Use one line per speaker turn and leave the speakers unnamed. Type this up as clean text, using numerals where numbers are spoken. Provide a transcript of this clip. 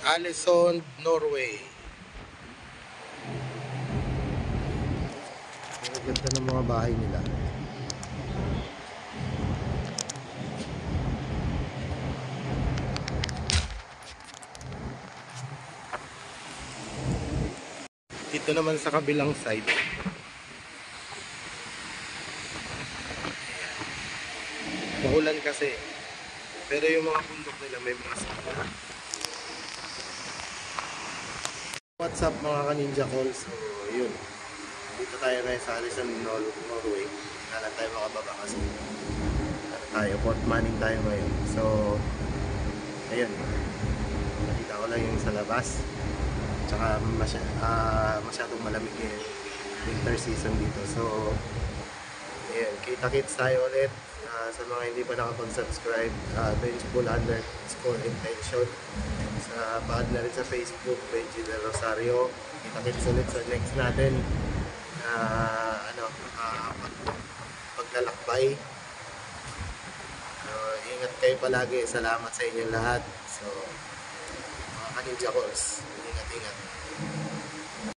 Alesund, Norway. Ang ganda ng mga bahay nila. Dito naman sa kabilang side, maulan kasi. Pero yung mga bundok nila may mga sakla. What's up mga ka-ninja calls? So, yun. Dito tayo ngayon sa Alesund, Norway. Hindi na tayo makababa kasi Port Manning tayo ngayon. So, ayun. Nakita ko lang yung sa labas. Tsaka masyadong malamig yung winter season dito. So, ayun. Kita-kits tayo ulit. Sa mga hindi pa nakapag-subscribe, Benchful _ intention. Pahad na rin sa Facebook, Benji Del Rosario. Kita-kits ulit sa next natin. Paglalakbay. So, ingat kayo palagi. Salamat sa inyo lahat. So, mga ka-ninja calls, ingat-ingat.